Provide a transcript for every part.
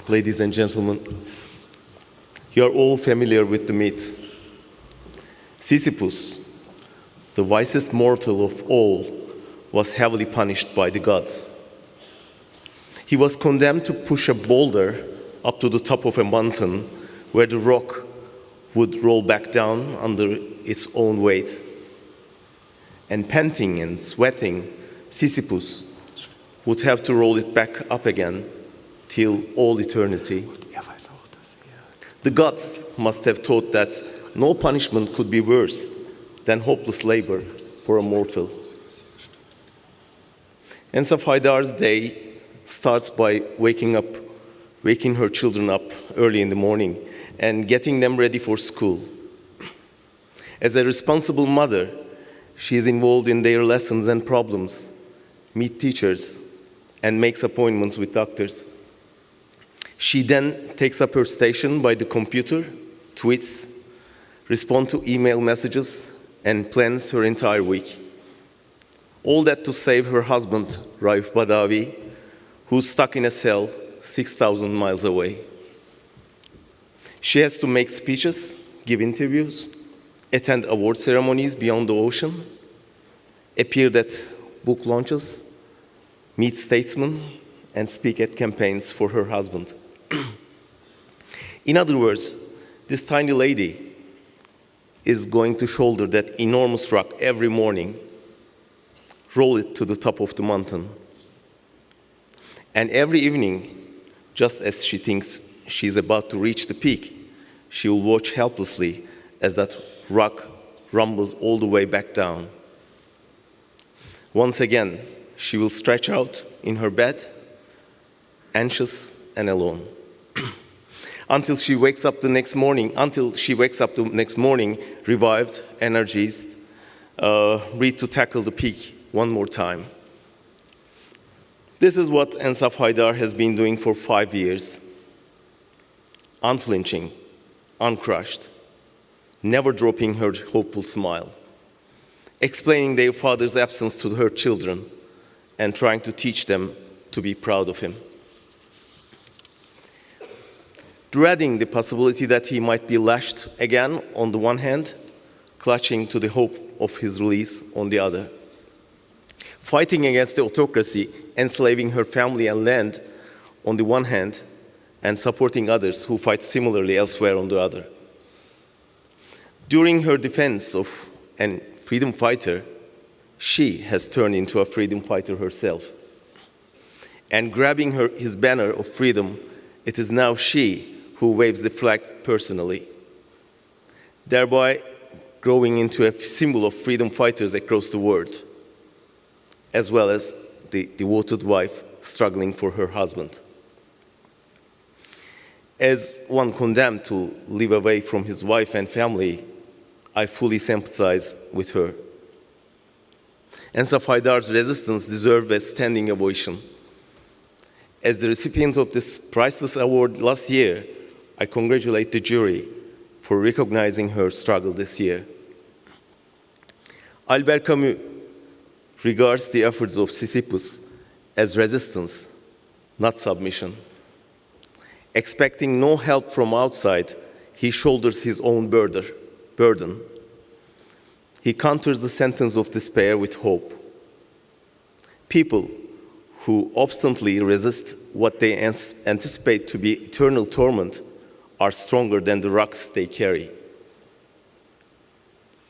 ladies and gentlemen, you are all familiar with the myth. Sisyphus, the wisest mortal of all, was heavily punished by the gods. He was condemned to push a boulder up to the top of a mountain where the rock would roll back down under its own weight. And panting and sweating, Sisyphus would have to roll it back up again till all eternity. The gods must have thought that no punishment could be worse than hopeless labor for a mortal. ENSAF HAIDAR's day starts by waking her children up early in the morning and getting them ready for school. As a responsible mother, she is involved in their lessons and problems, meets teachers, and makes appointments with doctors. She then takes up her station by the computer, tweets, responds to email messages, and plans her entire week. All that to save her husband, Raif Badawi, who's stuck in a cell 6,000 miles away. She has to make speeches, give interviews, attend award ceremonies beyond the ocean, appear at book launches, meet statesmen, and speak at campaigns for her husband. In other words, this tiny lady is going to shoulder that enormous rock every morning, roll it to the top of the mountain. And every evening, just as she thinks she's about to reach the peak, she will watch helplessly as that rock rumbles all the way back down. Once again, she will stretch out in her bed, anxious and alone. Until she wakes up the next morning, revived, energized, ready to tackle the peak one more time. This is what ENSAF HAIDAR has been doing for 5 years. Unflinching, uncrushed, never dropping her hopeful smile, explaining their father's absence to her children, and trying to teach them to be proud of him. Dreading the possibility that he might be lashed again on the one hand, clutching to the hope of his release on the other. Fighting against the autocracy, enslaving her family and land on the one hand, and supporting others who fight similarly elsewhere on the other. During her defense of a freedom fighter, she has turned into a freedom fighter herself. And grabbing his banner of freedom, it is now she who waves the flag personally, thereby growing into a symbol of freedom fighters across the world, as well as the devoted wife struggling for her husband. As one condemned to live away from his wife and family, I fully sympathize with her. ENSAF HAIDAR's resistance deserves a standing ovation. As the recipient of this priceless award last year, I congratulate the jury for recognizing her struggle this year. Albert Camus regards the efforts of Sisyphus as resistance, not submission. Expecting no help from outside, he shoulders his own burden. He counters the sentence of despair with hope. People who obstinately resist what they anticipate to be eternal torment are stronger than the rocks they carry.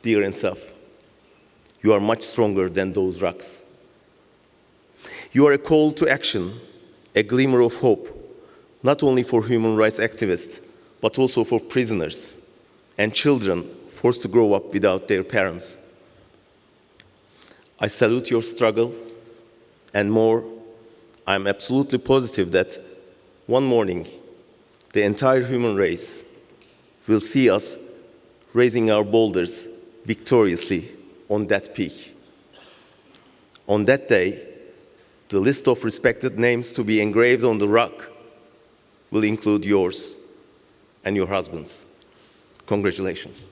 Dear ENSAF, you are much stronger than those rocks. You are a call to action, a glimmer of hope, not only for human rights activists, but also for prisoners and children forced to grow up without their parents. I salute your struggle, and more, I am absolutely positive that one morning, the entire human race will see us raising our boulders victoriously on that peak. On that day, the list of respected names to be engraved on the rock will include yours and your husband's. Congratulations.